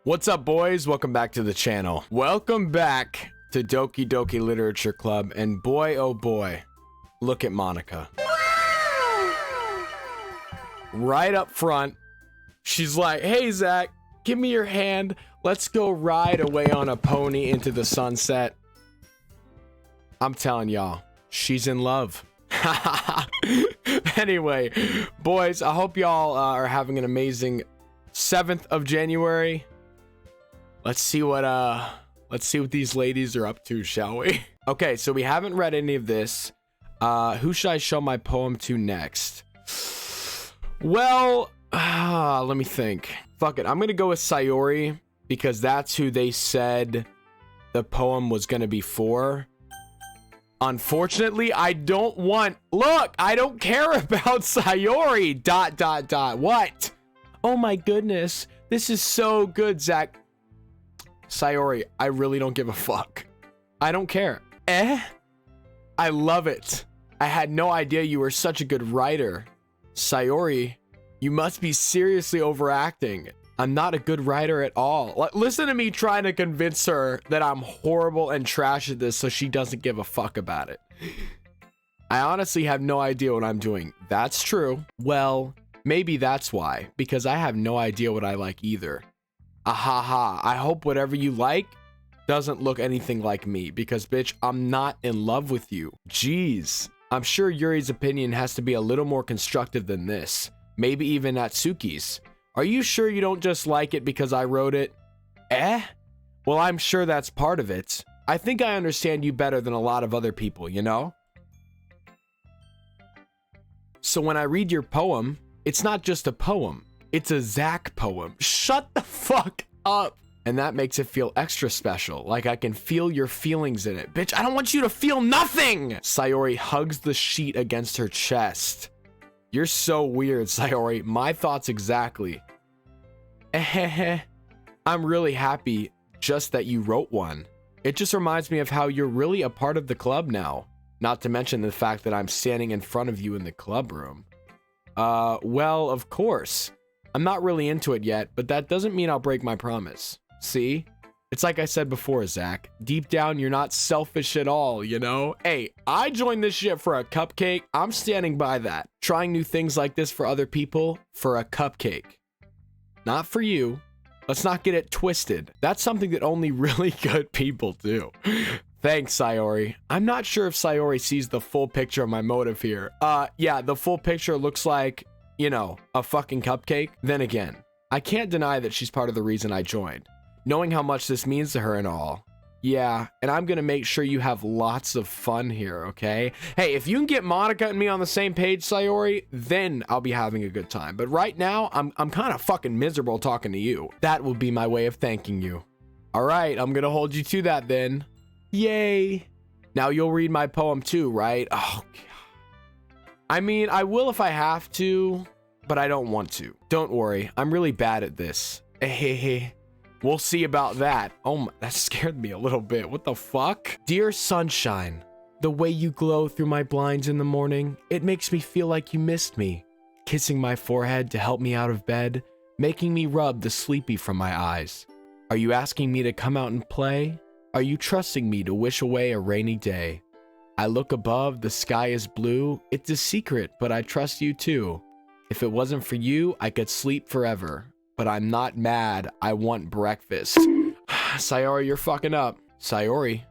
What's up, boys? Welcome back to the channel. Welcome back to Doki Doki Literature Club, and boy, oh boy, look at Monika. Right up front, she's like, hey, Zach, give me your hand. Let's go ride away on a pony into the sunset. I'm telling y'all, she's in love. Anyway, boys, I hope y'all are having an amazing 7th of January. Let's see what these ladies are up to, shall we? Okay, so we haven't read any of this. Who should I show my poem to next? Well, let me think. Fuck it, I'm gonna go with Sayori because that's who they said the poem was gonna be for. Unfortunately, I don't want... Look, I don't care about Sayori, ... What? Oh my goodness. This is so good, Zach. Sayori, I really don't give a fuck. I don't care. I love it. I had no idea you were such a good writer. Sayori, you must be seriously overacting. I'm not a good writer at all. Listen to me trying to convince her that I'm horrible and trash at this so she doesn't give a fuck about it. I honestly have no idea what I'm doing. That's true. Well, maybe that's why, because I have no idea what I like either. Ahaha, I hope whatever you like doesn't look anything like me, because bitch, I'm not in love with you. Jeez, I'm sure Yuri's opinion has to be a little more constructive than this. Maybe even Natsuki's. Are you sure you don't just like it because I wrote it? Well, I'm sure that's part of it. I think I understand you better than a lot of other people, you know? So when I read your poem, it's not just a poem. It's a Zach poem. Shut the fuck up. And that makes it feel extra special. Like I can feel your feelings in it. Bitch, I don't want you to feel nothing. Sayori hugs the sheet against her chest. You're so weird, Sayori. My thoughts exactly. I'm really happy just that you wrote one. It just reminds me of how you're really a part of the club now. Not to mention the fact that I'm standing in front of you in the club room. Well, of course. I'm not really into it yet, but that doesn't mean I'll break my promise. See? It's like I said before, Zach. Deep down, you're not selfish at all, you know? Hey, I joined this shit for a cupcake. I'm standing by that. Trying new things like this for other people for a cupcake. Not for you. Let's not get it twisted. That's something that only really good people do. Thanks, Sayori. I'm not sure if Sayori sees the full picture of my motive here. Yeah, the full picture looks like, you know, a fucking cupcake. Then again, I can't deny that she's part of the reason I joined. Knowing how much this means to her and all. Yeah, and I'm gonna make sure you have lots of fun here, okay? Hey, if you can get Monika and me on the same page, Sayori, then I'll be having a good time. But right now, I'm kind of fucking miserable talking to you. That will be my way of thanking you. All right, I'm gonna hold you to that then. Yay. Now you'll read my poem too, right? Oh, God. I mean, I will if I have to, but I don't want to. Don't worry, I'm really bad at this. We'll see about that. Oh my, that scared me a little bit. What the fuck? Dear sunshine, the way you glow through my blinds in the morning, it makes me feel like you missed me. Kissing my forehead to help me out of bed, making me rub the sleepy from my eyes. Are you asking me to come out and play? Are you trusting me to wish away a rainy day? I look above, the sky is blue. It's a secret, but I trust you too. If it wasn't for you, I could sleep forever. But I'm not mad. I want breakfast. Sayori, you're fucking up. Sayori.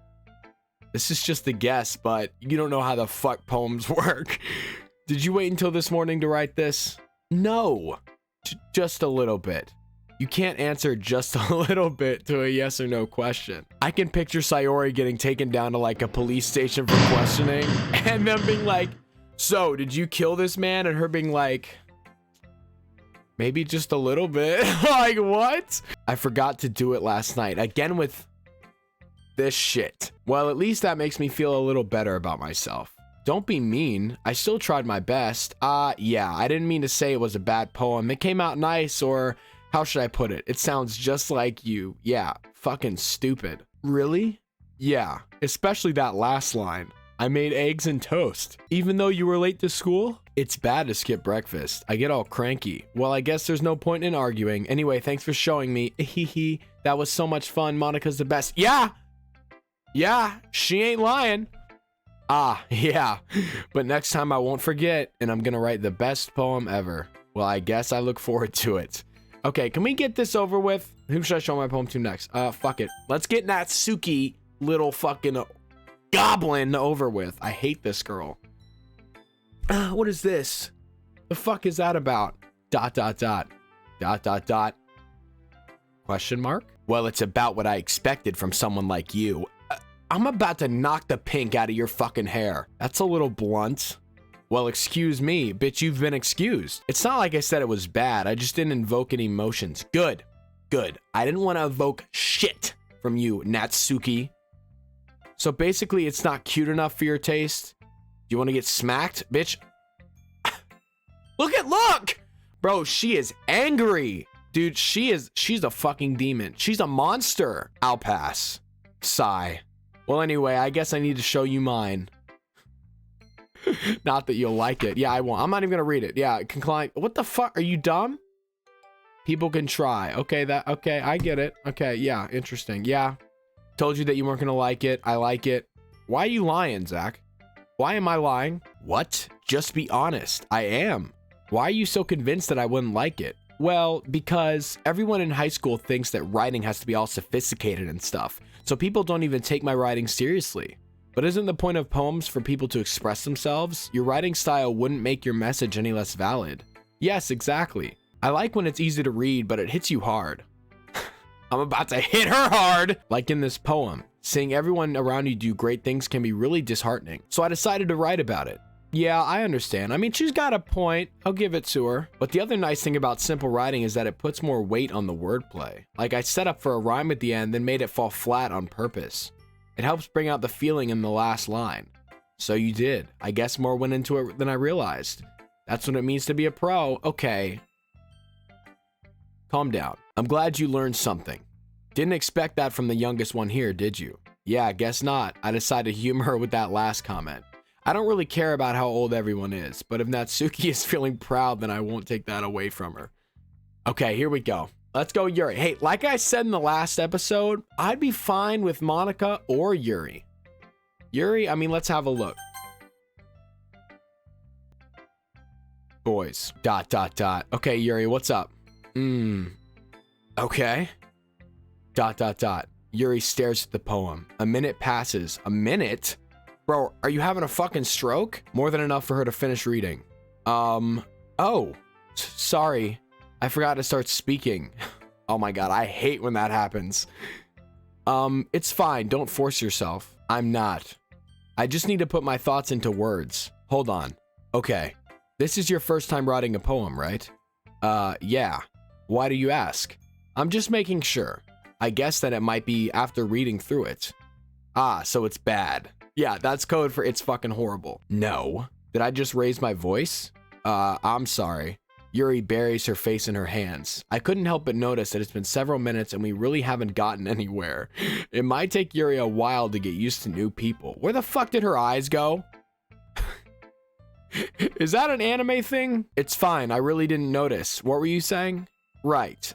This is just a guess, but you don't know how the fuck poems work. Did you wait until this morning to write this? No. Just a little bit. You can't answer just a little bit to a yes or no question. I can picture Sayori getting taken down to like a police station for questioning and them being like, so did you kill this man? And her being like, maybe just a little bit. Like, what? I forgot to do it last night. Again with this shit. Well, at least that makes me feel a little better about myself. Don't be mean. I still tried my best. Yeah, I didn't mean to say it was a bad poem. It came out nice, or how should I put it? It sounds just like you. Yeah, fucking stupid. Really? Yeah, especially that last line. I made eggs and toast. Even though you were late to school? It's bad to skip breakfast. I get all cranky. Well, I guess there's no point in arguing. Anyway, thanks for showing me. Hehe. That was so much fun. Monika's the best. Yeah! Yeah, she ain't lying. Ah, yeah. But next time I won't forget, and I'm gonna write the best poem ever. Well, I guess I look forward to it. Okay, can we get this over with? Who should I show my poem to next? Fuck it. Let's get Natsuki, little fucking goblin, over with. I hate this girl. What is this? The fuck is that about? ... Question mark? Well, it's about what I expected from someone like you. I'm about to knock the pink out of your fucking hair. That's a little blunt. Well, excuse me, bitch, you've been excused. It's not like I said it was bad. I just didn't invoke any emotions. Good. Good. I didn't want to evoke shit from you, Natsuki. So basically, it's not cute enough for your taste? You want to get smacked, bitch? Look! Bro, she is angry. Dude, she's a fucking demon. She's a monster. I'll pass. Sigh. Well, anyway, I guess I need to show you mine. Not that you'll like it. Yeah, I won't. I'm not even gonna read it. Yeah, can climb. What the fuck? Are you dumb? People can try. Okay, okay, I get it. Okay, yeah, interesting. Yeah. Told you that you weren't gonna like it. I like it. Why are you lying, Zach? Why am I lying? What? Just be honest. I am. Why are you so convinced that I wouldn't like it? Well, because everyone in high school thinks that writing has to be all sophisticated and stuff. So people don't even take my writing seriously. But isn't the point of poems for people to express themselves? Your writing style wouldn't make your message any less valid. Yes, exactly. I like when it's easy to read, but it hits you hard. I'm about to hit her hard! Like in this poem. Seeing everyone around you do great things can be really disheartening. So I decided to write about it. Yeah, I understand. I mean, she's got a point. I'll give it to her. But the other nice thing about simple writing is that it puts more weight on the wordplay. Like I set up for a rhyme at the end, then made it fall flat on purpose. It helps bring out the feeling in the last line. So you did. I guess more went into it than I realized. That's what it means to be a pro. Okay. Calm down. I'm glad you learned something. Didn't expect that from the youngest one here, did you? Yeah, guess not. I decided to humor her with that last comment. I don't really care about how old everyone is, but if Natsuki is feeling proud, then I won't take that away from her. Okay, here we go. Let's go, Yuri. Hey, like I said in the last episode, I'd be fine with Monika or Yuri. Yuri, I mean, let's have a look. Boys. ... Okay, Yuri, what's up? Okay. ... Yuri stares at the poem. A minute passes. A minute? Bro, are you having a fucking stroke? More than enough for her to finish reading. Oh. Sorry. I forgot to start speaking. Oh my god, I hate when that happens. It's fine. Don't force yourself. I'm not. I just need to put my thoughts into words. Hold on. Okay. This is your first time writing a poem, right? Yeah. Why do you ask? I'm just making sure. I guess that it might be after reading through it. Ah, so it's bad. Yeah, that's code for it's fucking horrible. No. Did I just raise my voice? I'm sorry. Yuri buries her face in her hands. I couldn't help but notice that it's been several minutes and we really haven't gotten anywhere. It might take Yuri a while to get used to new people. Where the fuck did her eyes go? Is that an anime thing? It's fine, I really didn't notice. What were you saying? Right.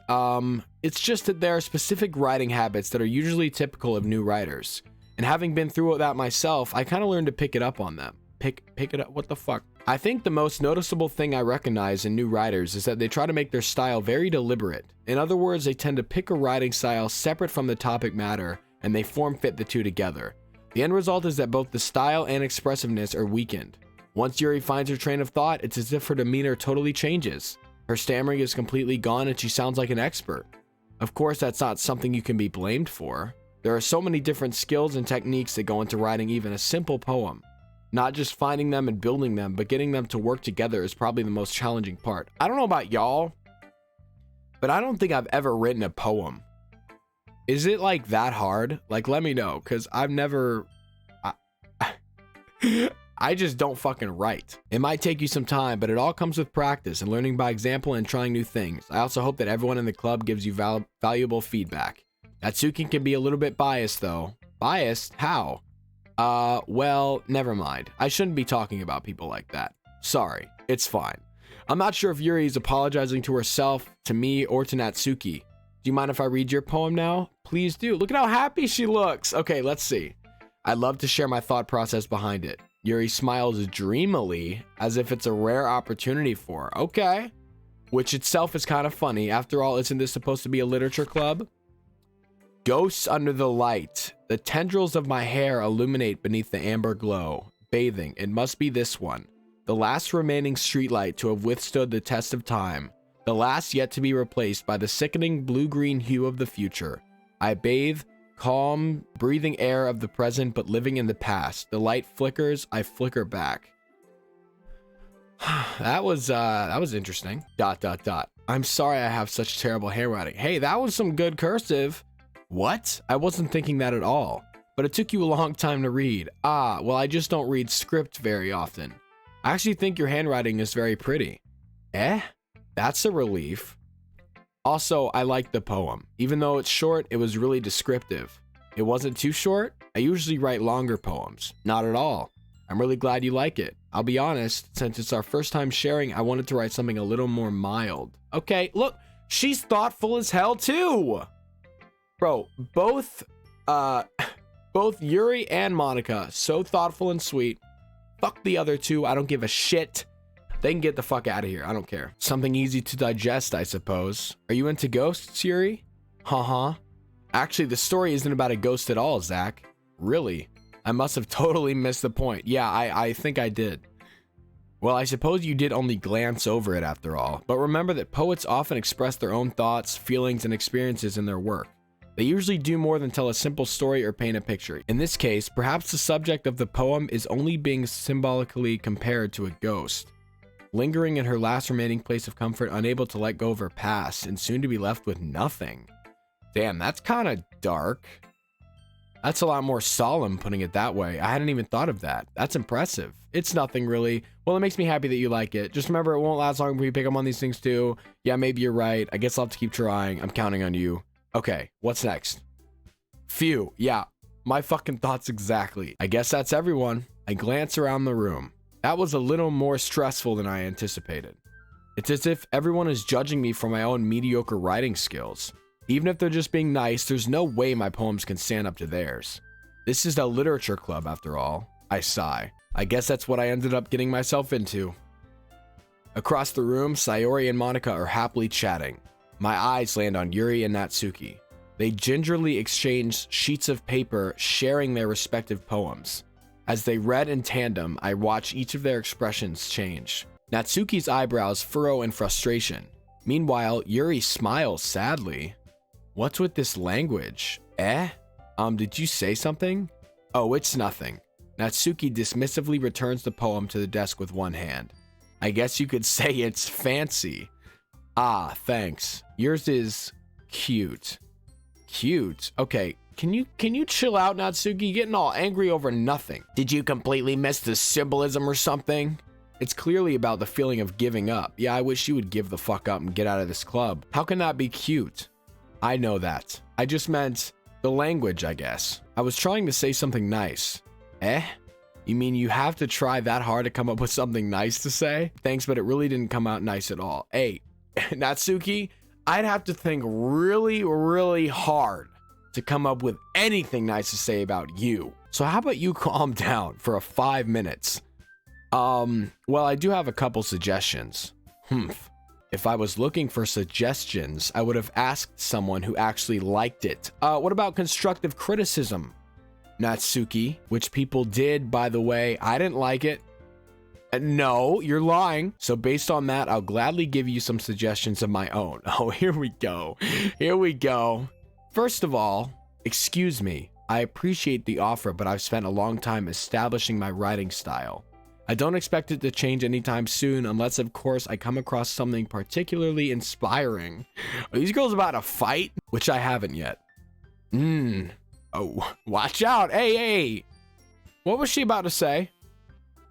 It's just that there are specific writing habits that are usually typical of new writers. And having been through that myself, I kind of learned to pick it up on them. Pick it up? What the fuck? I think the most noticeable thing I recognize in new writers is that they try to make their style very deliberate. In other words, they tend to pick a writing style separate from the topic matter, and they form fit the two together. The end result is that both the style and expressiveness are weakened. Once Yuri finds her train of thought, it's as if her demeanor totally changes. Her stammering is completely gone and she sounds like an expert. Of course, that's not something you can be blamed for. There are so many different skills and techniques that go into writing even a simple poem. Not just finding them and building them, but getting them to work together is probably the most challenging part. I don't know about y'all, but I don't think I've ever written a poem. Is it like that hard? Like, let me know, because I've never... I just don't fucking write. It might take you some time, but it all comes with practice and learning by example and trying new things. I also hope that everyone in the club gives you valuable feedback. Natsuki can be a little bit biased though. Biased? How? Well, never mind. I shouldn't be talking about people like that. Sorry, it's fine. I'm not sure if Yuri is apologizing to herself, to me, or to Natsuki. Do you mind if I read your poem now? Please do. Look at how happy she looks. Okay, let's see. I'd love to share my thought process behind it. Yuri smiles dreamily, as if it's a rare opportunity for her. Okay. Which itself is kind of funny. After all, isn't this supposed to be a literature club? Ghosts under the light. The tendrils of my hair illuminate beneath the amber glow. Bathing. It must be this one. The last remaining streetlight to have withstood the test of time. The last yet to be replaced by the sickening blue-green hue of the future. I bathe, calm, breathing air of the present but living in the past. The light flickers, I flicker back. That was interesting. ... I'm sorry I have such terrible handwriting. Hey, that was some good cursive. What? I wasn't thinking that at all. But it took you a long time to read. Ah, well, I just don't read script very often. I actually think your handwriting is very pretty. Eh? That's a relief. Also, I like the poem. Even though it's short, it was really descriptive. It wasn't too short. I usually write longer poems. Not at all. I'm really glad you like it. I'll be honest, since it's our first time sharing, I wanted to write something a little more mild. Okay, look, she's thoughtful as hell too. Bro, both Yuri and Monika, so thoughtful and sweet. Fuck the other two, I don't give a shit. They can get the fuck out of here, I don't care. Something easy to digest, I suppose. Are you into ghosts, Yuri? Uh-huh. Actually, the story isn't about a ghost at all, Zach. Really? I must have totally missed the point. Yeah, I think I did. Well, I suppose you did only glance over it after all. But remember that poets often express their own thoughts, feelings, and experiences in their work. They usually do more than tell a simple story or paint a picture. In this case, perhaps the subject of the poem is only being symbolically compared to a ghost, lingering in her last remaining place of comfort, unable to let go of her past, and soon to be left with nothing. Damn, that's kind of dark. That's a lot more solemn, putting it that way. I hadn't even thought of that. That's impressive. It's nothing really. Well, it makes me happy that you like it. Just remember, it won't last long if we pick up on these things too. Yeah, maybe you're right. I guess I'll have to keep trying. I'm counting on you. Okay, what's next? Phew, yeah, my fucking thoughts exactly. I guess that's everyone. I glance around the room. That was a little more stressful than I anticipated. It's as if everyone is judging me for my own mediocre writing skills. Even if they're just being nice, there's no way my poems can stand up to theirs. This is a literature club after all. I sigh. I guess that's what I ended up getting myself into. Across the room, Sayori and Monika are happily chatting. My eyes land on Yuri and Natsuki. They gingerly exchange sheets of paper, sharing their respective poems. As they read in tandem, I watch each of their expressions change. Natsuki's eyebrows furrow in frustration. Meanwhile, Yuri smiles sadly. What's with this language? Did you say something? Oh, it's nothing. Natsuki dismissively returns the poem to the desk with one hand. I guess you could say it's fancy. Ah, thanks. Yours is cute. Cute? Okay, can you chill out, Natsuki? Getting all angry over nothing. Did you completely miss the symbolism or something? It's clearly about the feeling of giving up. Yeah, I wish you would give the fuck up and get out of this club. How can that be cute? I know that. I just meant the language, I guess. I was trying to say something nice. You mean you have to try that hard to come up with something nice to say? Thanks, but it really didn't come out nice at all. Hey, Natsuki, I'd have to think really, really hard to come up with anything nice to say about you. So how about you calm down for 5 minutes? Well, I do have a couple suggestions. If I was looking for suggestions, I would have asked someone who actually liked it. What about constructive criticism, Natsuki? Which people did, by the way. I didn't like it. No, you're lying. So based on that, I'll gladly give you some suggestions of my own. Oh, here we go. Here we go. First of all, excuse me. I appreciate the offer, but I've spent a long time establishing my writing style. I don't expect it to change anytime soon, unless, of course, I come across something particularly inspiring. Are these girls about to fight? Which I haven't yet. Oh, watch out. Hey. What was she about to say?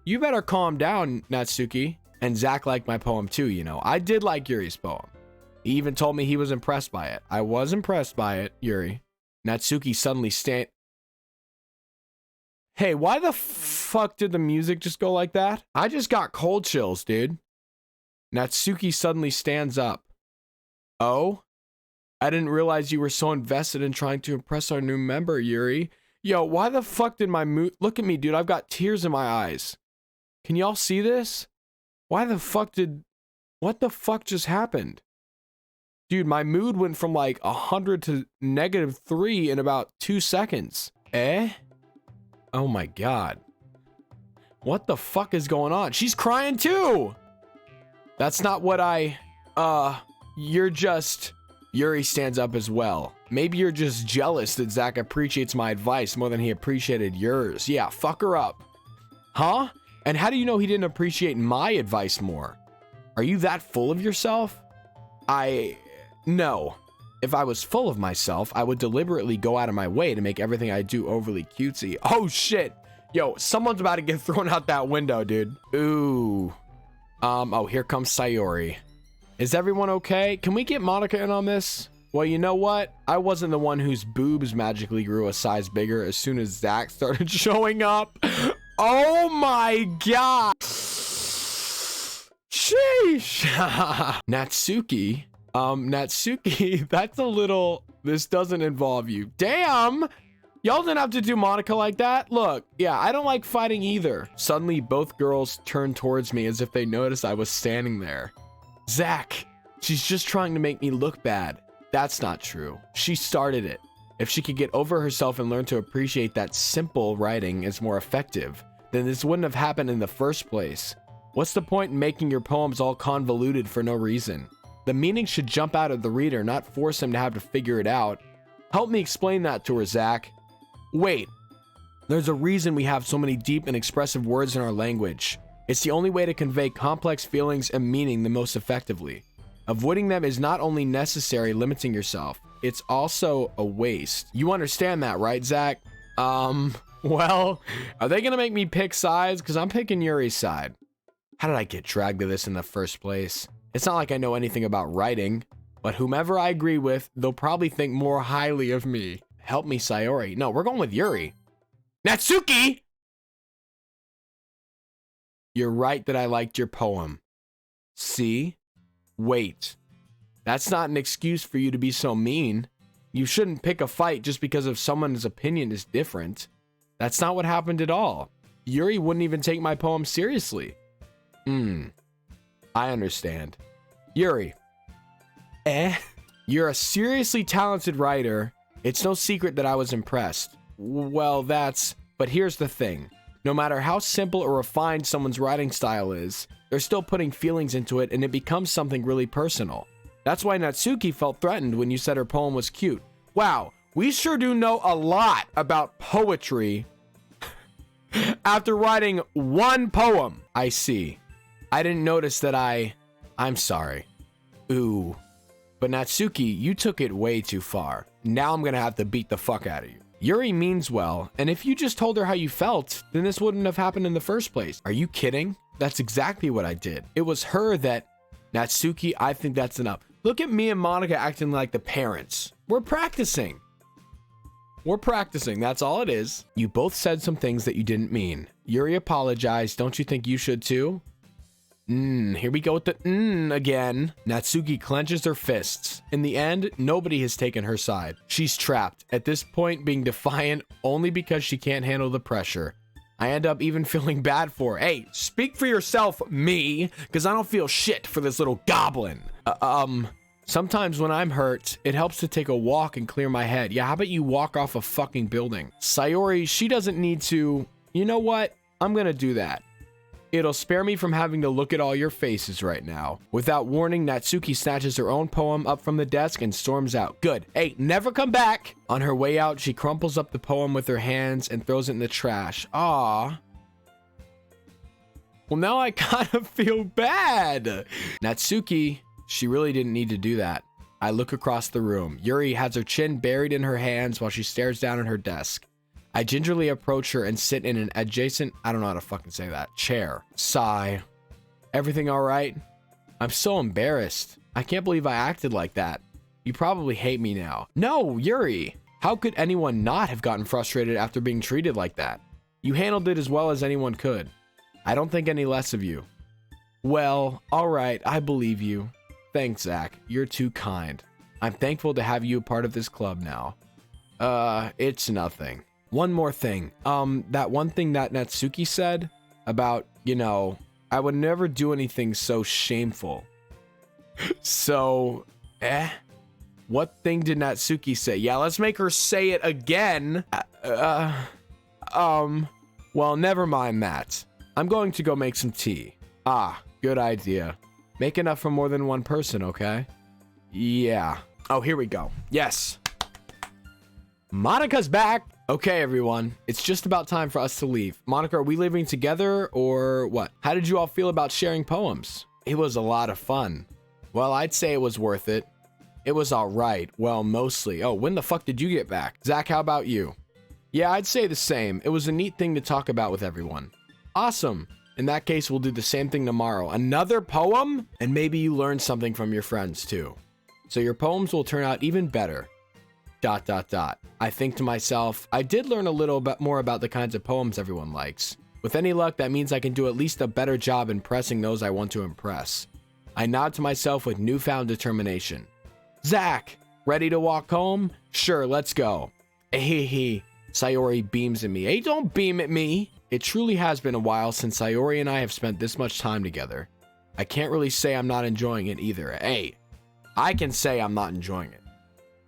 You better calm down, Natsuki. And Zach liked my poem too, you know. I did like Yuri's poem. He even told me he was impressed by it. I was impressed by it, Yuri. Natsuki suddenly Hey, why the fuck did the music just go like that? I just got cold chills, dude. Natsuki suddenly stands up. Oh? I didn't realize you were so invested in trying to impress our new member, Yuri. Yo, why the fuck did my mood... Look at me, dude. I've got tears in my eyes. Can y'all see this? Why the fuck did... What the fuck just happened? Dude, my mood went from like 100 to -3 in about 2 seconds. Eh? Oh my god. What the fuck is going on? She's crying too! That's not what I... You're just... Yuri stands up as well. Maybe you're just jealous that Zach appreciates my advice more than he appreciated yours. Yeah, fuck her up. Huh? And how do you know he didn't appreciate my advice more? Are you that full of yourself? No. If I was full of myself, I would deliberately go out of my way to make everything I do overly cutesy. Oh shit. Yo, someone's about to get thrown out that window, dude. Ooh. Oh, here comes Sayori. Is everyone okay? Can we get Monika in on this? Well, you know what? I wasn't the one whose boobs magically grew a size bigger as soon as Zach started showing up. Oh my god. Sheesh. Natsuki. Natsuki, that's a little... This doesn't involve you. Damn! Y'all didn't have to do Monika like that. Look, yeah, I don't like fighting either. Suddenly, both girls turned towards me as if they noticed I was standing there. Zach, she's just trying to make me look bad. That's not true. She started it. If she could get over herself and learn to appreciate that simple writing is more effective, then this wouldn't have happened in the first place. What's the point in making your poems all convoluted for no reason? The meaning should jump out of the reader, not force him to have to figure it out. Help me explain that to her, Zach. Wait, there's a reason we have so many deep and expressive words in our language. It's the only way to convey complex feelings and meaning the most effectively. Avoiding them is not only necessary limiting yourself, it's also a waste. You understand that, right, Zach? Well, are they gonna make me pick sides? Because I'm picking Yuri's side. How did I get dragged to this in the first place? It's not like I know anything about writing, but whomever I agree with, they'll probably think more highly of me. Help me, Sayori. No, we're going with Yuri. Natsuki! You're right that I liked your poem. See? Wait. That's not an excuse for you to be so mean. You shouldn't pick a fight just because of someone's opinion is different. That's not what happened at all. Yuri wouldn't even take my poem seriously. I understand. Yuri. You're a seriously talented writer. It's no secret that I was impressed. Well, but here's the thing. No matter how simple or refined someone's writing style is, they're still putting feelings into it and it becomes something really personal. That's why Natsuki felt threatened when you said her poem was cute. Wow, we sure do know a lot about poetry after writing one poem. I see. I didn't notice that I'm sorry. Ooh. But Natsuki, you took it way too far. Now I'm gonna have to beat the fuck out of you. Yuri means well, and if you just told her how you felt, then this wouldn't have happened in the first place. Are you kidding? That's exactly what I did. It was her that... Natsuki, I think that's enough. Look at me and Monika acting like the parents. We're practicing. We're practicing, that's all it is. You both said some things that you didn't mean. Yuri apologized, don't you think you should too? Here we go with the again. Natsuki clenches her fists. In the end, nobody has taken her side. She's trapped, at this point being defiant only because she can't handle the pressure. I end up even feeling bad for her. Hey, speak for yourself, me, because I don't feel shit for this little goblin. Sometimes when I'm hurt, it helps to take a walk and clear my head. Yeah, how about you walk off a fucking building? Sayori, she doesn't need to... You know what? I'm gonna do that. It'll spare me from having to look at all your faces right now. Without warning, Natsuki snatches her own poem up from the desk and storms out. Good. Hey, never come back! On her way out, she crumples up the poem with her hands and throws it in the trash. Aww. Well, now I kind of feel bad. Natsuki, she really didn't need to do that. I look across the room. Yuri has her chin buried in her hands while she stares down at her desk. I gingerly approach her and sit in an adjacent, I don't know how to fucking say that, chair. Sigh. Everything all right? I'm so embarrassed. I can't believe I acted like that. You probably hate me now. No, Yuri. How could anyone not have gotten frustrated after being treated like that? You handled it as well as anyone could. I don't think any less of you. Well, alright, I believe you. Thanks, Zach. You're too kind. I'm thankful to have you a part of this club now. It's nothing. One more thing. That one thing that Natsuki said about, you know, I would never do anything so shameful. So, what thing did Natsuki say? Yeah, let's make her say it again. Well, never mind that. I'm going to go make some tea. Ah, good idea. Make enough for more than one person, okay? Yeah. Oh, here we go. Yes. Monika's back. Okay, everyone. It's just about time for us to leave. Monika, are we leaving together or what? How did you all feel about sharing poems? It was a lot of fun. Well, I'd say it was worth it. It was all right. Well, mostly. Oh, when the fuck did you get back? Zach, how about you? Yeah, I'd say the same. It was a neat thing to talk about with everyone. Awesome. In that case, we'll do the same thing tomorrow. Another poem? And maybe you learned something from your friends too. So your poems will turn out even better. ... I think to myself, I did learn a little bit more about the kinds of poems everyone likes. With any luck, that means I can do at least a better job impressing those I want to impress. I nod to myself with newfound determination. Zach, ready to walk home? Sure, let's go. Hehe. Sayori beams at me. Hey, don't beam at me. It truly has been a while since Sayori and I have spent this much time together. I can't really say I'm not enjoying it either. Hey, I can say I'm not enjoying it.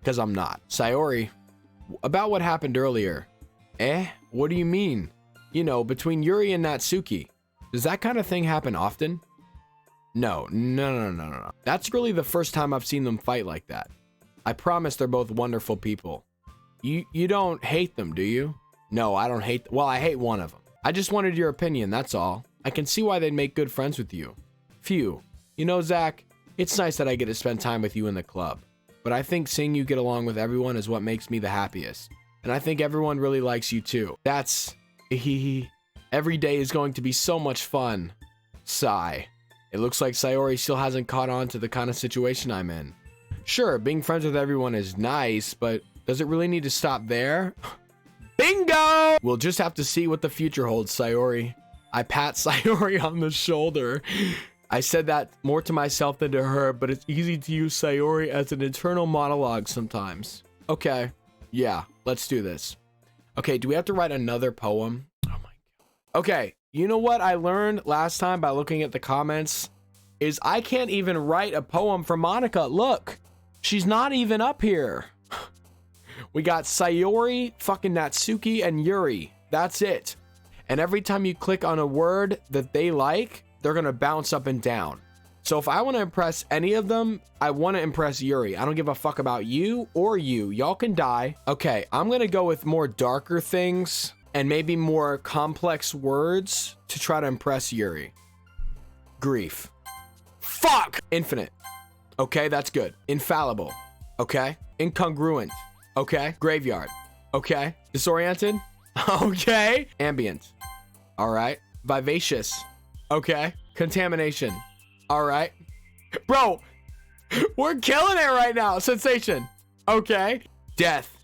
Because I'm not. Sayori, about what happened earlier. What do you mean? You know, between Yuri and Natsuki. Does that kind of thing happen often? No. That's really the first time I've seen them fight like that. I promise they're both wonderful people. You don't hate them, do you? No, I don't hate. Well, I hate one of them. I just wanted your opinion, that's all. I can see why they'd make good friends with you. Phew. You know, Zach, it's nice that I get to spend time with you in the club. But I think seeing you get along with everyone is what makes me the happiest. And I think everyone really likes you too. That's... Every day is going to be so much fun. Sigh. It looks like Sayori still hasn't caught on to the kind of situation I'm in. Sure, being friends with everyone is nice, but does it really need to stop there? Bingo! We'll just have to see what the future holds, Sayori. I pat Sayori on the shoulder. I said that more to myself than to her, but it's easy to use Sayori as an internal monologue sometimes. Okay, yeah, let's do this. Okay, do we have to write another poem? Oh my god. Okay, you know what I learned last time by looking at the comments? Is I can't even write a poem for Monika. Look, she's not even up here. We got Sayori, fucking Natsuki, and Yuri. That's it. And every time you click on a word that they like, they're gonna bounce up and down. So if I want to impress any of them, I want to impress Yuri. I don't give a fuck about you or you. Y'all can die. Okay, I'm gonna go with more darker things and maybe more complex words to try to impress Yuri. Grief. Fuck! Infinite. Okay, that's good. Infallible. Okay. Incongruent. Okay. Graveyard. Okay. Disoriented. Okay. Ambient. All right. Vivacious. Okay. Contamination. All right. Bro, we're killing it right now. Sensation. Okay. Death.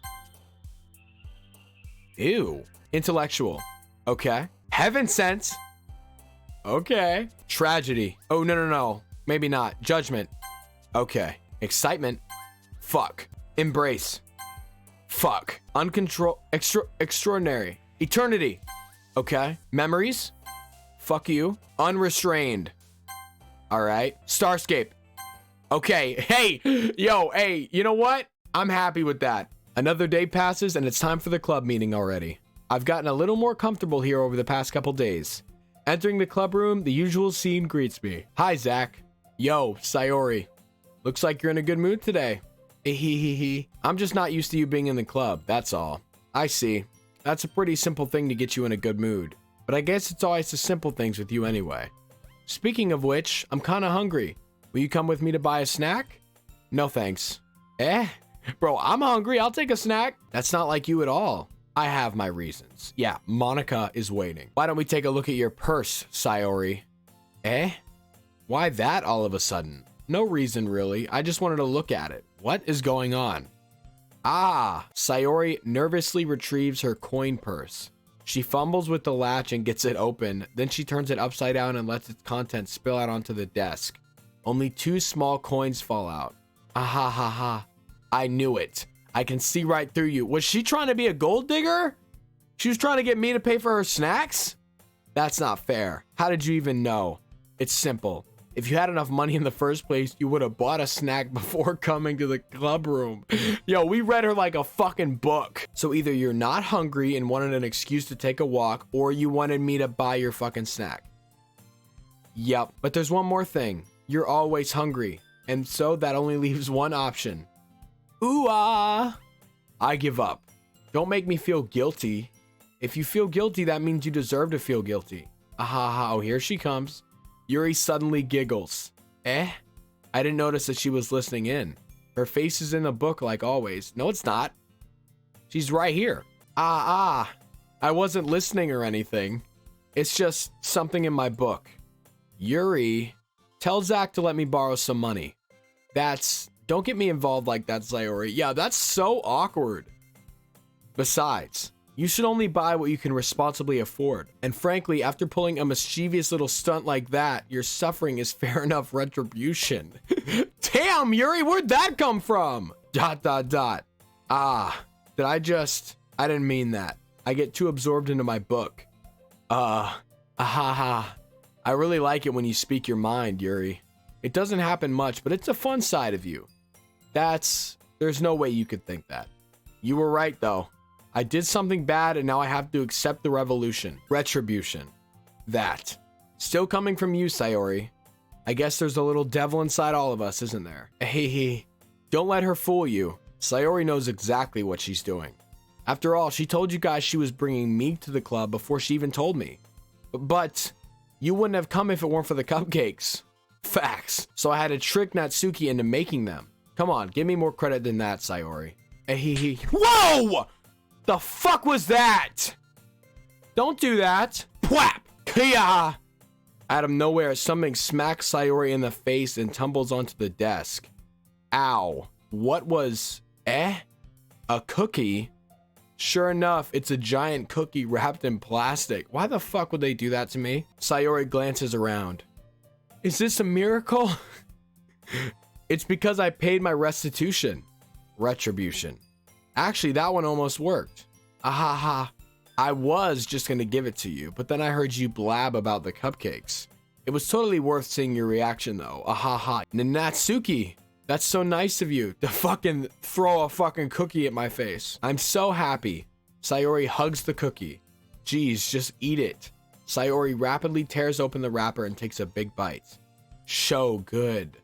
Ew. Intellectual. Okay. Heaven sent. Okay. Tragedy. Oh, no. Maybe not. Judgment. Okay. Excitement. Fuck. Embrace. Fuck. Extraordinary. Eternity. Okay. Memories. Fuck you. Unrestrained. All right. Starscape. Okay. Hey. Yo. Hey. You know what? I'm happy with that. Another day passes and it's time for the club meeting already. I've gotten a little more comfortable here over the past couple days. Entering the club room, the usual scene greets me. Hi, Zach. Yo, Sayori. Looks like you're in a good mood today. I'm just not used to you being in the club, that's all. I see. That's a pretty simple thing to get you in a good mood. But I guess it's always the simple things with you anyway. Speaking of which, I'm kinda hungry. Will you come with me to buy a snack? No thanks. Bro, I'm hungry, I'll take a snack. That's not like you at all. I have my reasons. Yeah, Monika is waiting. Why don't we take a look at your purse, Sayori? Why that all of a sudden? No reason really, I just wanted to look at it. What is going on? Ah, Sayori nervously retrieves her coin purse. She fumbles with the latch and gets it open. Then she turns it upside down and lets its contents spill out onto the desk. Only 2 small coins fall out. Ah ha ha ha. I knew it. I can see right through you. Was she trying to be a gold digger? She was trying to get me to pay for her snacks? That's not fair. How did you even know? It's simple. If you had enough money in the first place, you would have bought a snack before coming to the club room. Yo, we read her like a fucking book. So either you're not hungry and wanted an excuse to take a walk, or you wanted me to buy your fucking snack. Yep, but there's one more thing. You're always hungry, and so that only leaves one option. Ooh ah! I give up. Don't make me feel guilty. If you feel guilty, that means you deserve to feel guilty. Aha, oh, here she comes. Yuri suddenly giggles. Eh? I didn't notice that she was listening in. Her face is in the book like always. No, it's not. She's right here. I wasn't listening or anything. It's just something in my book. Yuri, tell Zach to let me borrow some money. Don't get me involved like that, Sayori. Yeah, that's so awkward. Besides, you should only buy what you can responsibly afford. And frankly, after pulling a mischievous little stunt like that, your suffering is fair enough retribution. Damn, Yuri, where'd that come from? ... Ah, I didn't mean that. I get too absorbed into my book. I really like it when you speak your mind, Yuri. It doesn't happen much, but it's a fun side of you. There's no way you could think that. You were right, though. I did something bad, and now I have to accept the retribution. That. Still coming from you, Sayori. I guess there's a little devil inside all of us, isn't there? Hey. Don't let her fool you. Sayori knows exactly what she's doing. After all, she told you guys she was bringing me to the club before she even told me. But you wouldn't have come if it weren't for the cupcakes. Facts. So I had to trick Natsuki into making them. Come on, give me more credit than that, Sayori. Whoa! The fuck was that? Don't do that. Pwap! Kia! Out of nowhere, something smacks Sayori in the face and tumbles onto the desk. Ow. What was... A cookie? Sure enough, it's a giant cookie wrapped in plastic. Why the fuck would they do that to me? Sayori glances around. Is this a miracle? It's because I paid my restitution. Retribution. Actually, that one almost worked. Ahaha. I was just gonna give it to you, but then I heard you blab about the cupcakes. It was totally worth seeing your reaction though. Ahaha. Natsuki, that's so nice of you to fucking throw a fucking cookie at my face. I'm so happy. Sayori hugs the cookie. Geez, just eat it. Sayori rapidly tears open the wrapper and takes a big bite. So good.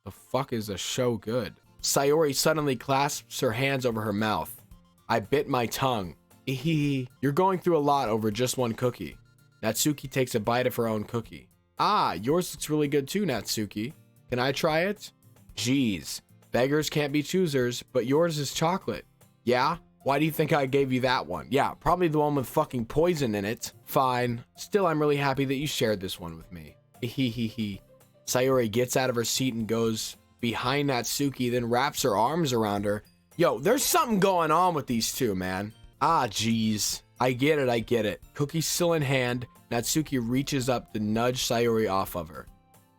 The fuck is a so good? Sayori suddenly clasps her hands over her mouth. I bit my tongue. You're going through a lot over just one cookie. Natsuki takes a bite of her own cookie. Ah, yours looks really good too, Natsuki. Can I try it? Jeez, beggars can't be choosers, but yours is chocolate. Yeah? Why do you think I gave you that one? Yeah, probably the one with fucking poison in it. Fine. Still, I'm really happy that you shared this one with me. Sayori gets out of her seat and goes behind Natsuki, then wraps her arms around her. Yo, there's something going on with these two, man. Ah, jeez. I get it. Cookie still in hand, Natsuki reaches up to nudge Sayori off of her.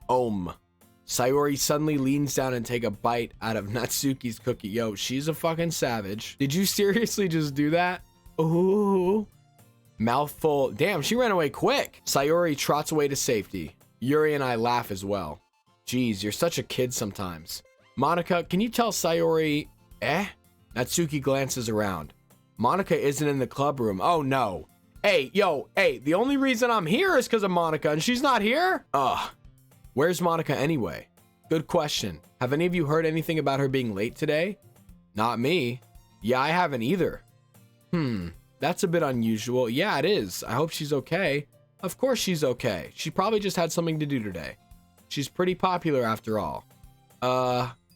Sayori suddenly leans down and take a bite out of Natsuki's cookie. Yo, she's a fucking savage. Did you seriously just do that? Ooh. Mouthful. Damn, she ran away quick. Sayori trots away to safety. Yuri and I laugh as well. Jeez, you're such a kid sometimes. Monika, can you tell Sayori... Natsuki glances around. Monika isn't in the club room. Oh no. Hey, the only reason I'm here is because of Monika and she's not here? Ugh. Where's Monika anyway? Good question. Have any of you heard anything about her being late today? Not me. Yeah, I haven't either. That's a bit unusual. Yeah, it is. I hope she's okay. Of course she's okay. She probably just had something to do today. She's pretty popular after all.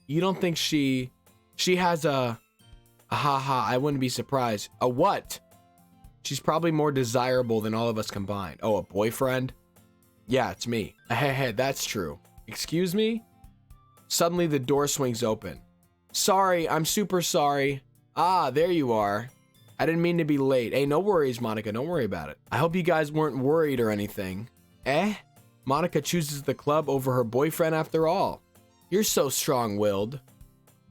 You don't think she has a... I wouldn't be surprised. A what? She's probably more desirable than all of us combined. Oh, a boyfriend? Yeah, it's me. Hey, that's true. Excuse me? Suddenly the door swings open. Sorry, I'm super sorry. Ah, there you are. I didn't mean to be late. Hey, no worries, Monika. Don't worry about it. I hope you guys weren't worried or anything. Eh? Monika chooses the club over her boyfriend after all. You're so strong-willed.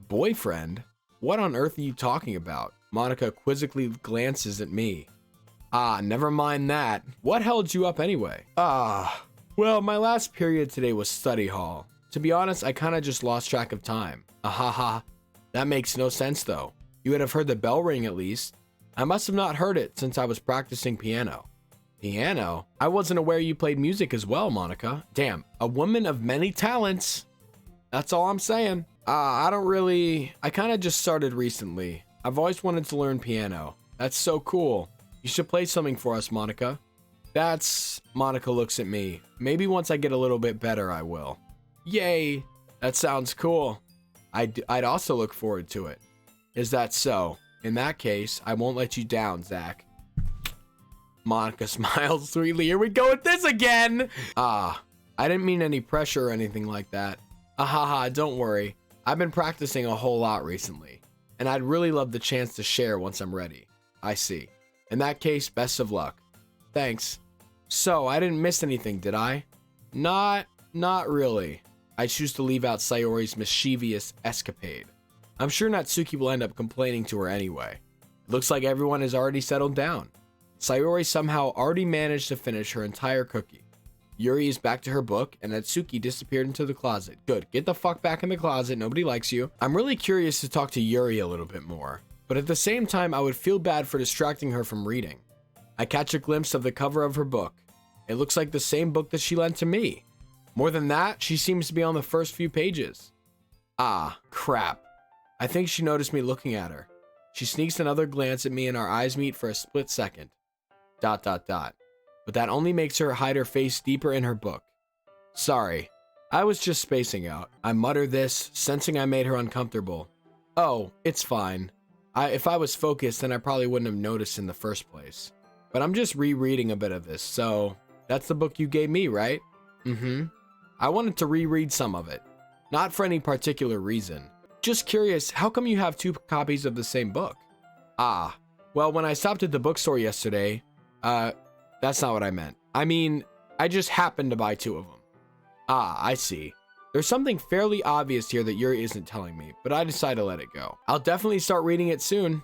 Boyfriend? What on earth are you talking about? Monika quizzically glances at me. Ah, never mind that. What held you up anyway? Well, my last period today was study hall. To be honest, I kinda just lost track of time. Ahaha. That makes no sense though. You would have heard the bell ring at least. I must have not heard it since I was practicing piano. Piano? I wasn't aware you played music as well, Monika. Damn, a woman of many talents. That's all I'm saying. I kinda just started recently. I've always wanted to learn piano. That's so cool. You should play something for us, Monika. Monika looks at me. Maybe once I get a little bit better, I will. Yay! That sounds cool. I'd also look forward to it. Is that so? In that case, I won't let you down, Zach. Monika smiles sweetly. Here we go with this again! I didn't mean any pressure or anything like that. Ahaha, don't worry. I've been practicing a whole lot recently, and I'd really love the chance to share once I'm ready. I see. In that case, best of luck. Thanks. So, I didn't miss anything, did I? Not really. I choose to leave out Sayori's mischievous escapade. I'm sure Natsuki will end up complaining to her anyway. It looks like everyone has already settled down. Sayori somehow already managed to finish her entire cookie. Yuri is back to her book, and Natsuki disappeared into the closet. Good, get the fuck back in the closet, nobody likes you. I'm really curious to talk to Yuri a little bit more, but at the same time I would feel bad for distracting her from reading. I catch a glimpse of the cover of her book. It looks like the same book that she lent to me. More than that, she seems to be on the first few pages. Ah, crap. I think she noticed me looking at her. She sneaks another glance at me and our eyes meet for a split second. ... But that only makes her hide her face deeper in her book. Sorry, I was just spacing out. I mutter this, sensing I made her uncomfortable. Oh, it's fine. If I was focused, then I probably wouldn't have noticed in the first place. But I'm just rereading a bit of this, so that's the book you gave me, right? Mm-hmm. I wanted to reread some of it. Not for any particular reason. Just curious, how come you have 2 copies of the same book? Well, when I stopped at the bookstore yesterday, that's not what I meant. I mean, I just happened to buy 2 of them. I see. There's something fairly obvious here that Yuri isn't telling me, but I decided to let it go. I'll definitely start reading it soon.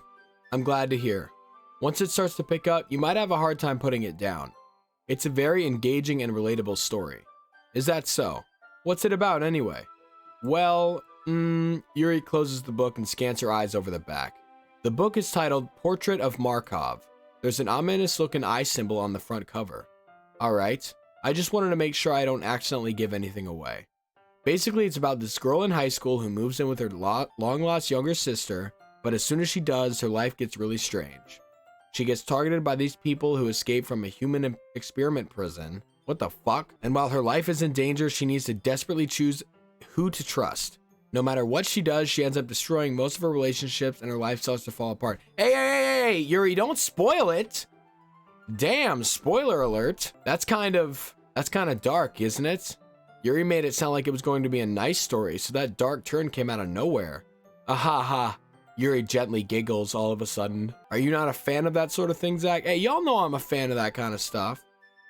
I'm glad to hear. Once it starts to pick up, you might have a hard time putting it down. It's a very engaging and relatable story. Is that so? What's it about anyway? Well, Yuri closes the book and scans her eyes over the back. The book is titled Portrait of Markov. There's an ominous looking eye symbol on the front cover. Alright, I just wanted to make sure I don't accidentally give anything away. Basically, it's about this girl in high school who moves in with her long lost younger sister, but as soon as she does, her life gets really strange. She gets targeted by these people who escaped from a human experiment prison. What the fuck? And while her life is in danger, she needs to desperately choose who to trust. No matter what she does, she ends up destroying most of her relationships and her life starts to fall apart. Hey, Yuri, don't spoil it. Damn, spoiler alert. That's kind of dark, isn't it? Yuri made it sound like it was going to be a nice story, so that dark turn came out of nowhere. Ahaha. Yuri gently giggles all of a sudden. Are you not a fan of that sort of thing, Zach? Hey, y'all know I'm a fan of that kind of stuff.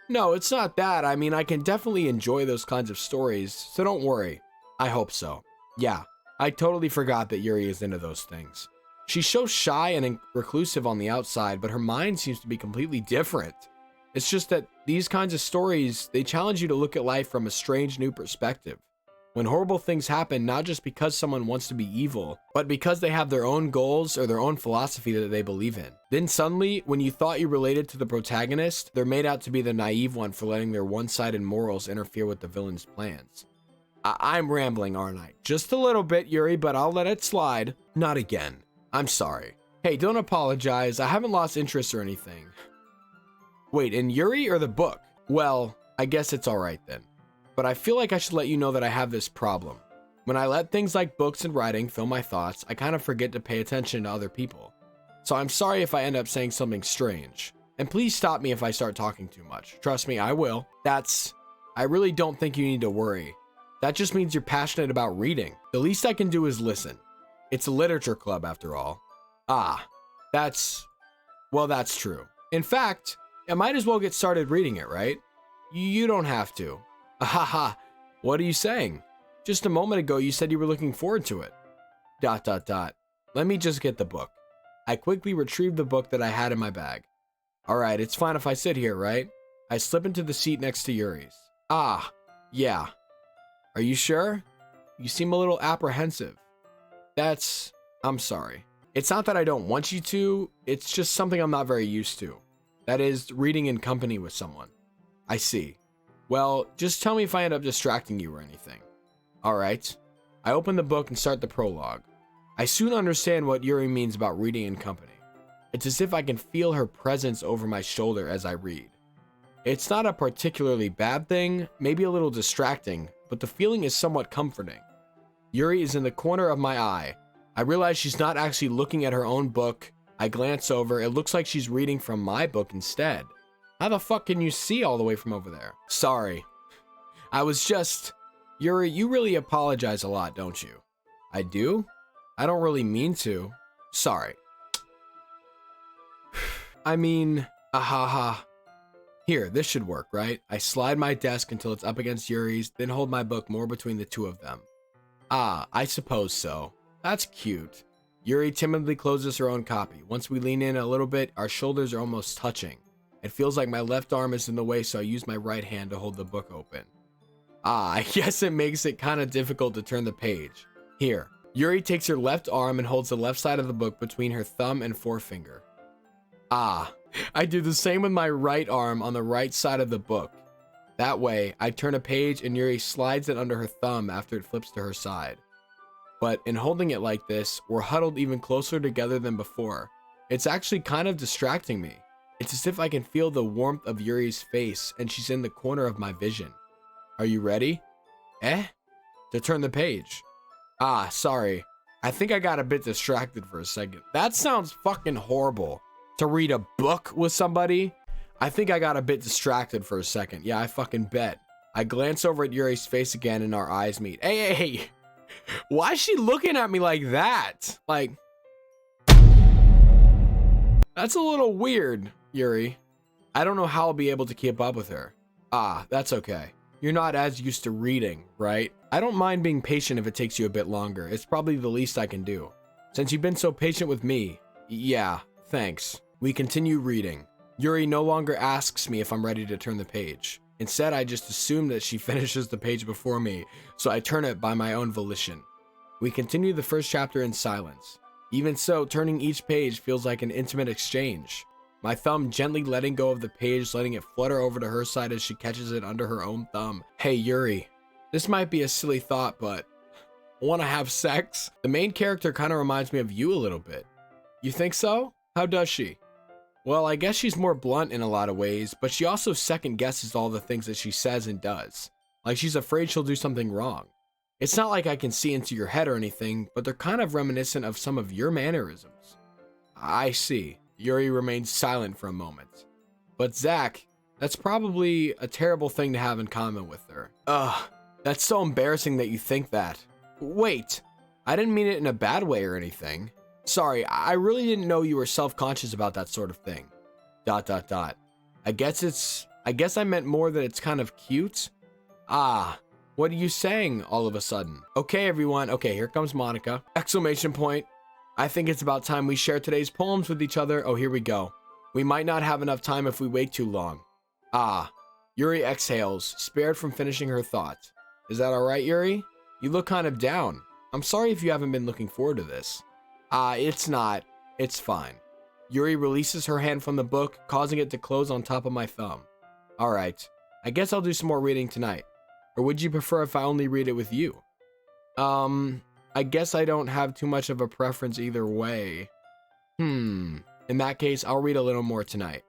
No, it's not that. I mean, I can definitely enjoy those kinds of stories, so don't worry. I hope so. Yeah, I totally forgot that Yuri is into those things. She's so shy and reclusive on the outside, but her mind seems to be completely different. It's just that these kinds of stories, they challenge you to look at life from a strange new perspective. When horrible things happen, not just because someone wants to be evil, but because they have their own goals or their own philosophy that they believe in. Then suddenly, when you thought you related to the protagonist, they're made out to be the naive one for letting their one-sided morals interfere with the villain's plans. I'm rambling, aren't I? Just a little bit, Yuri, but I'll let it slide. Not again. I'm sorry. Hey, don't apologize. I haven't lost interest or anything. Wait, in Yuri or the book? Well, I guess it's alright then. But I feel like I should let you know that I have this problem. When I let things like books and writing fill my thoughts, I kind of forget to pay attention to other people. So I'm sorry if I end up saying something strange. And please stop me if I start talking too much. Trust me, I will. I really don't think you need to worry. That just means you're passionate about reading. The least I can do is listen. It's a literature club after all. Well, that's true. In fact, I might as well get started reading it, right? You don't have to. Ahaha. What are you saying? Just a moment ago, you said you were looking forward to it. ... Let me just get the book. I quickly retrieved the book that I had in my bag. Alright, it's fine if I sit here, right? I slip into the seat next to Yuri's. Ah, yeah. Are you sure? You seem a little apprehensive. I'm sorry. It's not that I don't want you to, it's just something I'm not very used to. That is, reading in company with someone. I see. Well, just tell me if I end up distracting you or anything. Alright. I open the book and start the prologue. I soon understand what Yuri means about reading in company. It's as if I can feel her presence over my shoulder as I read. It's not a particularly bad thing, maybe a little distracting, but the feeling is somewhat comforting. Yuri is in the corner of my eye. I realize she's not actually looking at her own book. I glance over, it looks like she's reading from my book instead. How the fuck can you see all the way from over there? Sorry. Yuri, you really apologize a lot, don't you? I do? I don't really mean to. Sorry. I mean, ahaha. Here, this should work, right? I slide my desk until it's up against Yuri's, then hold my book more between the two of them. Ah, I suppose so. That's cute. Yuri timidly closes her own copy. Once we lean in a little bit, our shoulders are almost touching. It feels like my left arm is in the way, so I use my right hand to hold the book open. Ah, I guess it makes it kind of difficult to turn the page. Here, Yuri takes her left arm and holds the left side of the book between her thumb and forefinger. Ah, I do the same with my right arm on the right side of the book. That way, I turn a page and Yuri slides it under her thumb after it flips to her side. But in holding it like this, we're huddled even closer together than before. It's actually kind of distracting me. It's as if I can feel the warmth of Yuri's face and she's in the corner of my vision. Are you ready? To turn the page. Ah, sorry. I think I got a bit distracted for a second. That sounds fucking horrible. To read a book with somebody? I think I got a bit distracted for a second. Yeah, I fucking bet. I glance over at Yuri's face again and our eyes meet. Hey. Why is she looking at me like that? Like, that's a little weird, Yuri. I don't know how I'll be able to keep up with her. Ah, that's okay. You're not as used to reading, right? I don't mind being patient if it takes you a bit longer. It's probably the least I can do. Since you've been so patient with me, yeah, thanks. We continue reading. Yuri no longer asks me if I'm ready to turn the page. Instead, I just assume that she finishes the page before me, so I turn it by my own volition. We continue the first chapter in silence. Even so, turning each page feels like an intimate exchange. My thumb gently letting go of the page, letting it flutter over to her side as she catches it under her own thumb. Hey, Yuri. This might be a silly thought, but want to have sex? The main character kind of reminds me of you a little bit. You think so? How does she? Well, I guess she's more blunt in a lot of ways, but she also second guesses all the things that she says and does. Like she's afraid she'll do something wrong. It's not like I can see into your head or anything, but they're kind of reminiscent of some of your mannerisms. I see. Yuri remains silent for a moment. But Zach, that's probably a terrible thing to have in common with her. Ugh, that's so embarrassing that you think that. Wait, I didn't mean it in a bad way or anything. Sorry, I really didn't know you were self-conscious about that sort of thing. ... I guess I meant more that it's kind of cute. Ah, what are you saying all of a sudden? Okay, everyone. Okay, here comes Monika. Exclamation point. I think it's about time we share today's poems with each other. Oh, here we go. We might not have enough time if we wait too long. Ah, Yuri exhales, spared from finishing her thought. Is that all right, Yuri? You look kind of down. I'm sorry if you haven't been looking forward to this. It's not. It's fine. Yuri releases her hand from the book, causing it to close on top of my thumb. Alright, I guess I'll do some more reading tonight. Or would you prefer if I only read it with you? I guess I don't have too much of a preference either way. In that case, I'll read a little more tonight.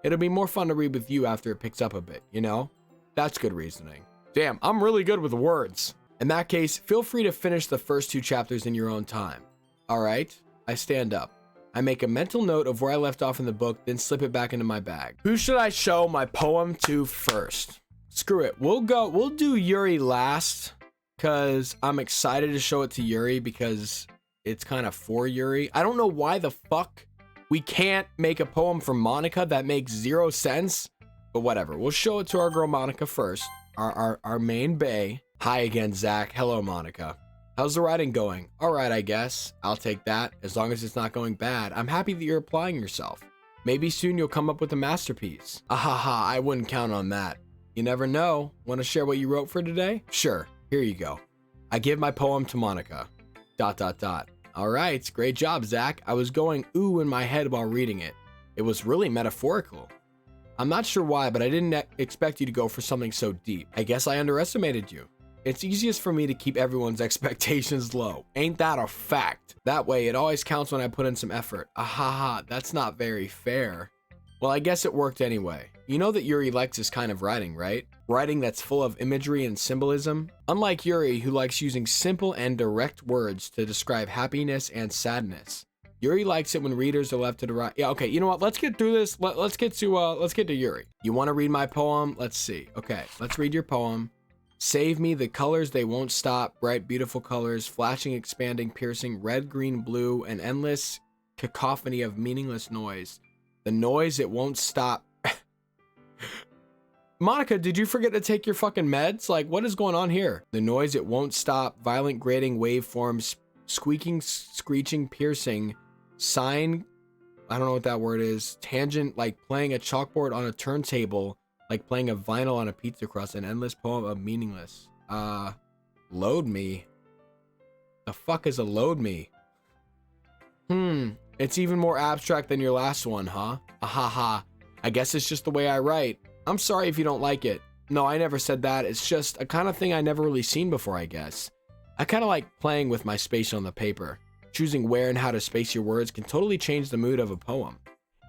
It'll be more fun to read with you after it picks up a bit, you know? That's good reasoning. Damn, I'm really good with words. In that case, feel free to finish the first 2 chapters in your own time. Alright, I stand up. I make a mental note of where I left off in the book, then slip it back into my bag. Who should I show my poem to first? Screw it, we'll do Yuri last, because I'm excited to show it to Yuri because it's kind of for Yuri. I don't know why the fuck We can't make a poem for Monika that makes 0 sense, but whatever. We'll show it to our girl Monika first, our main bae. Hi again, Zach. Hello, Monika. How's the writing going? All right, I guess. I'll take that, as long as it's not going bad. I'm happy that you're applying yourself. Maybe soon you'll come up with a masterpiece. Ahaha, I wouldn't count on that. You never know. Want to share what you wrote for today? Sure, here you go. I give my poem to Monika. ... All right, great job, Zach. I was going ooh in my head while reading it. It was really metaphorical. I'm not sure why, but I didn't expect you to go for something so deep. I guess I underestimated you. It's easiest for me to keep everyone's expectations low. Ain't that a fact? That way, it always counts when I put in some effort. Ahaha, that's not very fair. Well, I guess it worked anyway. You know that Yuri likes this kind of writing, right? Writing that's full of imagery and symbolism. Unlike Yuri, who likes using simple and direct words to describe happiness and sadness. Yuri likes it when readers are left to the right. Yeah, okay, you know what? Let's get through this. Let's get to Yuri. You want to read my poem? Let's see. Okay, let's read your poem. Save me the colors, they won't stop. Bright, beautiful colors, flashing, expanding, piercing, red, green, blue, an endless cacophony of meaningless noise. The noise, it won't stop. Monika, did you forget to take your fucking meds? Like, what is going on here? The noise, it won't stop. Violent, grating waveforms, squeaking, screeching, piercing, sine, I don't know what that word is. Tangent, like playing a chalkboard on a turntable, like playing a vinyl on a pizza crust. An endless poem of meaningless. Load me. The fuck is a load me? It's even more abstract than your last one, huh? Ahaha. I guess it's just the way I write. I'm sorry if you don't like it. No, I never said that. It's just a kind of thing I never really seen before, I guess. I kind of like playing with my space on the paper. Choosing where and how to space your words can totally change the mood of a poem.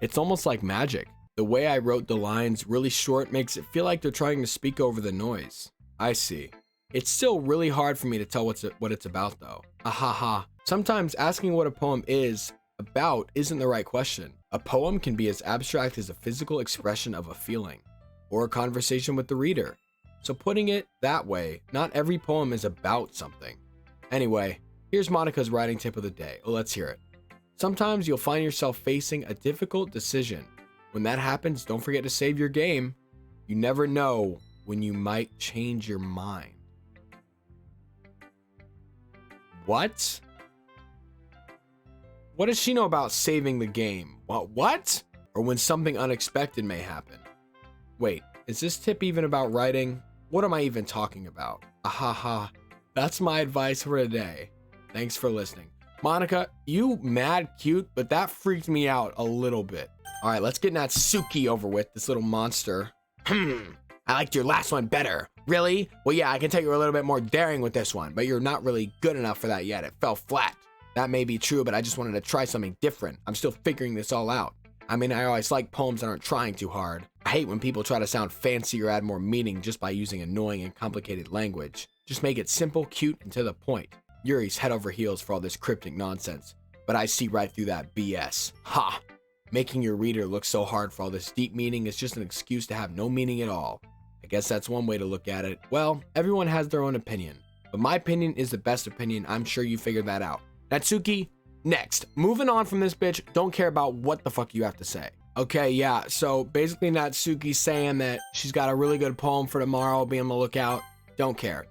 It's almost like magic. The way I wrote the lines really short makes it feel like they're trying to speak over the noise. I see. It's still really hard for me to tell what it's about though. Ahaha. Sometimes asking what a poem is about isn't the right question. A poem can be as abstract as a physical expression of a feeling, or a conversation with the reader. So putting it that way, not every poem is about something. Anyway, here's Monika's writing tip of the day. Let's hear it. Sometimes you'll find yourself facing a difficult decision. When that happens, don't forget to save your game. You never know when you might change your mind. What? What does she know about saving the game? What? Or when something unexpected may happen. Wait, is this tip even about writing? What am I even talking about? Ahaha. That's my advice for today. Thanks for listening. Monika, you mad cute, but that freaked me out a little bit. All right, let's get Natsuki over with, this little monster. I liked your last one better. Really? Well, yeah, I can tell you were a little bit more daring with this one, but you're not really good enough for that yet. It fell flat. That may be true, but I just wanted to try something different. I'm still figuring this all out. I mean, I always like poems that aren't trying too hard. I hate when people try to sound fancy or add more meaning just by using annoying and complicated language. Just make it simple, cute, and to the point. Yuri's head over heels for all this cryptic nonsense, but I see right through that BS. Ha! Making your reader look so hard for all this deep meaning is just an excuse to have no meaning at all. I guess that's one way to look at it. Well, everyone has their own opinion, but my opinion is the best opinion. I'm sure you figured that out. Natsuki, next. Moving on from this bitch, don't care about what the fuck you have to say. Okay, yeah, so basically Natsuki's saying that she's got a really good poem for tomorrow, be on the lookout. Don't care.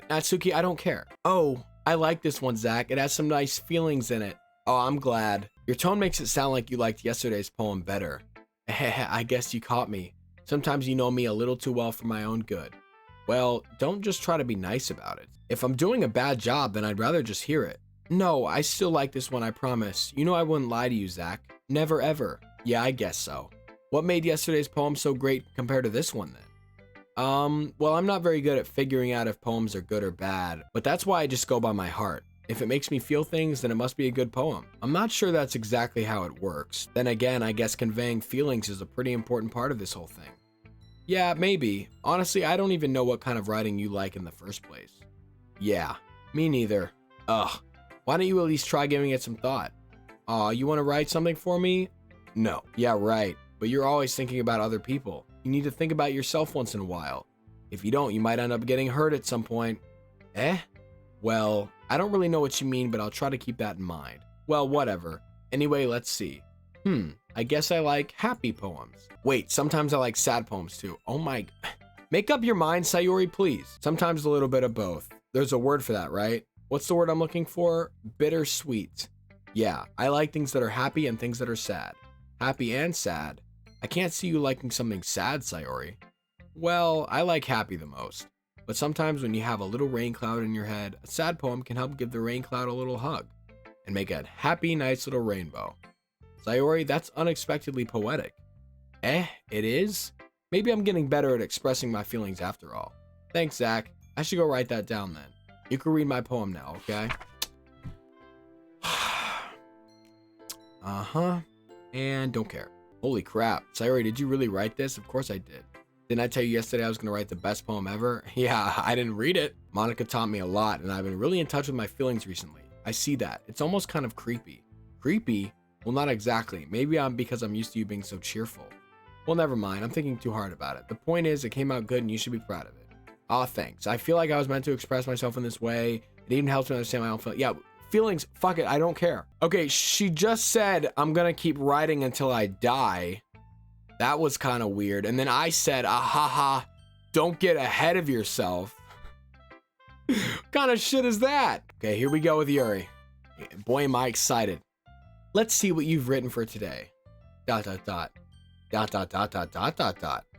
Natsuki, I don't care. Oh, I like this one, Zach. It has some nice feelings in it. Oh, I'm glad. Your tone makes it sound like you liked yesterday's poem better. I guess you caught me. Sometimes you know me a little too well for my own good. Well, don't just try to be nice about it. If I'm doing a bad job, then I'd rather just hear it. No, I still like this one, I promise. You know I wouldn't lie to you, Zach. Never ever. Yeah, I guess so. What made yesterday's poem so great compared to this one then? Well, I'm not very good at figuring out if poems are good or bad, but that's why I just go by my heart. If it makes me feel things, then it must be a good poem. I'm not sure that's exactly how it works. Then again, I guess conveying feelings is a pretty important part of this whole thing. Yeah, maybe. Honestly, I don't even know what kind of writing you like in the first place. Yeah, me neither. Ugh. Why don't you at least try giving it some thought? Aw, you want to write something for me? No. Yeah, right. But you're always thinking about other people. You need to think about yourself once in a while. If you don't, you might end up getting hurt at some point. Well, I don't really know what you mean, but I'll try to keep that in mind. Well, whatever. Anyway, let's see. I guess I like happy poems. Wait, sometimes I like sad poems too. Oh my, make up your mind, Sayori, please. Sometimes a little bit of both. There's a word for that, right? What's the word I'm looking for? Bittersweet. Yeah, I like things that are happy and things that are sad. Happy and sad. I can't see you liking something sad, Sayori. Well, I like happy the most. But sometimes when you have a little rain cloud in your head, a sad poem can help give the rain cloud a little hug and make a happy, nice little rainbow. Sayori, that's unexpectedly poetic. It is? Maybe I'm getting better at expressing my feelings after all. Thanks, Zach. I should go write that down then. You can read my poem now, okay? And don't care. Holy crap. Sayori, did you really write this? Of course I did. Didn't I tell you yesterday I was going to write the best poem ever? Yeah, I didn't read it. Monika taught me a lot, and I've been really in touch with my feelings recently. I see that. It's almost kind of creepy. Creepy? Well, not exactly. Maybe because I'm used to you being so cheerful. Well, never mind. I'm thinking too hard about it. The point is, it came out good, and you should be proud of it. Aw, thanks. I feel like I was meant to express myself in this way. It even helps me understand my own feelings. Yeah, feelings, fuck it. I don't care. Okay, she just said, I'm going to keep writing until I die. That was kind of weird. And then I said, ahaha, don't get ahead of yourself. What kind of shit is that? Okay, here we go with Yuri. Boy, am I excited. Let's see what you've written for today. ...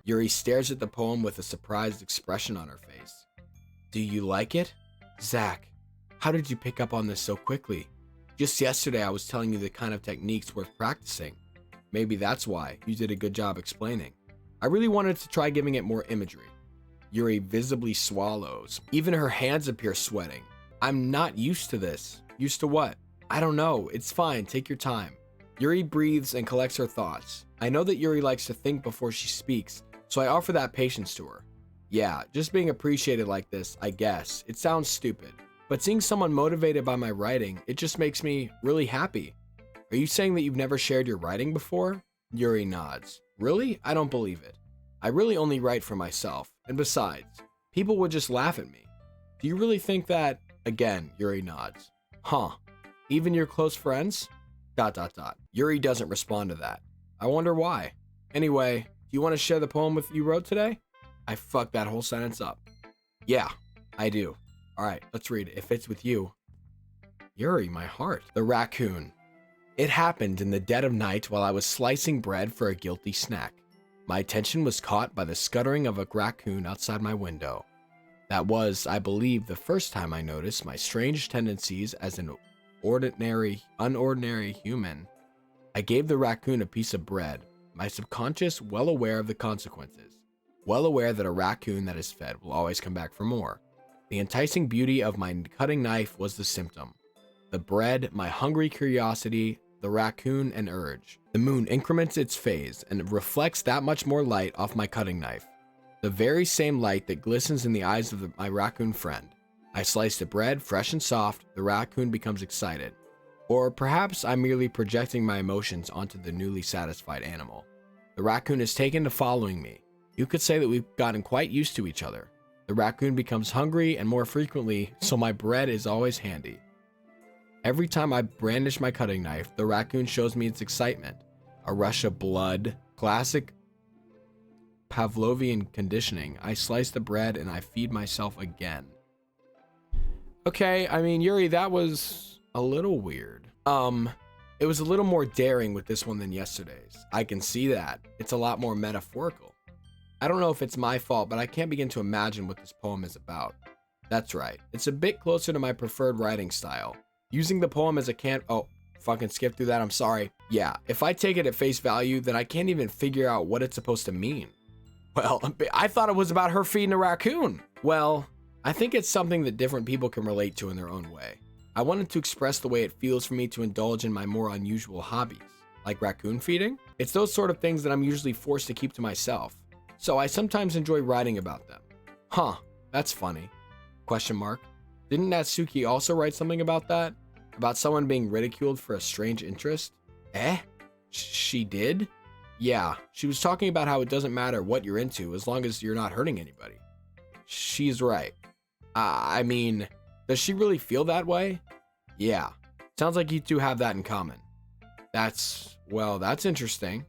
Yuri stares at the poem with a surprised expression on her face. Do you like it? Zach, how did you pick up on this so quickly? Just yesterday I was telling you the kind of techniques worth practicing. Maybe that's why you did a good job explaining. I really wanted to try giving it more imagery. Yuri visibly swallows. Even her hands appear sweating. I'm not used to this. Used to what? I don't know. It's fine. Take your time. Yuri breathes and collects her thoughts. I know that Yuri likes to think before she speaks, so I offer that patience to her. Yeah, just being appreciated like this, I guess. It sounds stupid, but seeing someone motivated by my writing, it just makes me really happy. Are you saying that you've never shared your writing before? Yuri nods. Really? I don't believe it. I really only write for myself, and besides, people would just laugh at me. Do you really think that? Again, Yuri nods. Huh. Even your close friends? ... Yuri doesn't respond to that. I wonder why. Anyway, do you want to share the poem you wrote today? I fucked that whole sentence up. Yeah, I do. Alright, let's read it. If it's with you. Yuri, my heart. The raccoon. It happened in the dead of night while I was slicing bread for a guilty snack. My attention was caught by the scuttering of a raccoon outside my window. That was, I believe, the first time I noticed my strange tendencies as an unordinary human. I gave the raccoon a piece of bread, my subconscious well aware of the consequences, well aware that a raccoon that is fed will always come back for more. The enticing beauty of my cutting knife was the symptom. The bread, my hungry curiosity, the raccoon, an urge. The moon increments its phase and reflects that much more light off my cutting knife. The very same light that glistens in the eyes of my raccoon friend. I slice the bread, fresh and soft, the raccoon becomes excited. Or perhaps I'm merely projecting my emotions onto the newly satisfied animal. The raccoon is taken to following me. You could say that we've gotten quite used to each other. The raccoon becomes hungry and more frequently, so my bread is always handy. Every time I brandish my cutting knife, the raccoon shows me its excitement. A rush of blood, classic Pavlovian conditioning. I slice the bread and I feed myself again. Okay, I mean, Yuri, that was a little weird. It was a little more daring with this one than yesterday's. I can see that. It's a lot more metaphorical. I don't know if it's my fault, but I can't begin to imagine what this poem is about. That's right. It's a bit closer to my preferred writing style. Using the poem as a oh, fucking skip through that, I'm sorry. Yeah, if I take it at face value, then I can't even figure out what it's supposed to mean. Well, I thought it was about her feeding a raccoon. Well, I think it's something that different people can relate to in their own way. I wanted to express the way it feels for me to indulge in my more unusual hobbies, like raccoon feeding. It's those sort of things that I'm usually forced to keep to myself, so I sometimes enjoy writing about them. Huh, that's funny. Question mark. Didn't Natsuki also write something about that? About someone being ridiculed for a strange interest? She did? Yeah, she was talking about how it doesn't matter what you're into as long as you're not hurting anybody. She's right. I mean, does she really feel that way? Yeah, sounds like you two have that in common. That's well, that's interesting.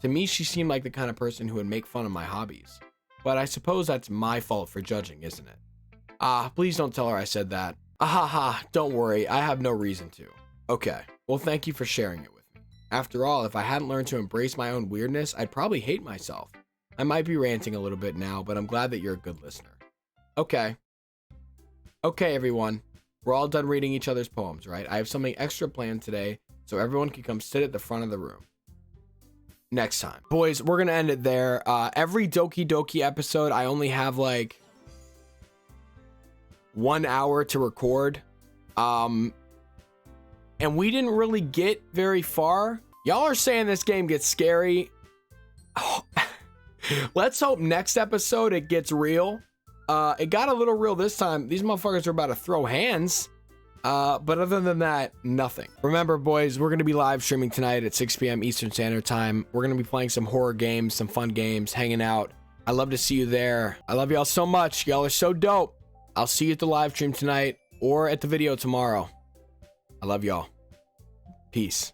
To me, she seemed like the kind of person who would make fun of my hobbies. But I suppose that's my fault for judging, isn't it? Please don't tell her I said that. Ahaha, don't worry, I have no reason to. Okay, well, thank you for sharing it with me. After all, if I hadn't learned to embrace my own weirdness, I'd probably hate myself. I might be ranting a little bit now, but I'm glad that you're a good listener. Okay. Okay, everyone. We're all done reading each other's poems, right? I have something extra planned today, so everyone can come sit at the front of the room. Next time. Boys, we're gonna end it there. Every Doki Doki episode, I only have like 1 hour to record. And we didn't really get very far. Y'all are saying this game gets scary. Oh. Let's hope next episode it gets real. It got a little real this time. These motherfuckers are about to throw hands. But other than that, nothing. Remember, boys, we're going to be live streaming tonight at 6 p.m. Eastern Standard Time. We're going to be playing some horror games, some fun games, hanging out. I'd love to see you there. I love y'all so much. Y'all are so dope. I'll see you at the live stream tonight or at the video tomorrow. I love y'all. Peace.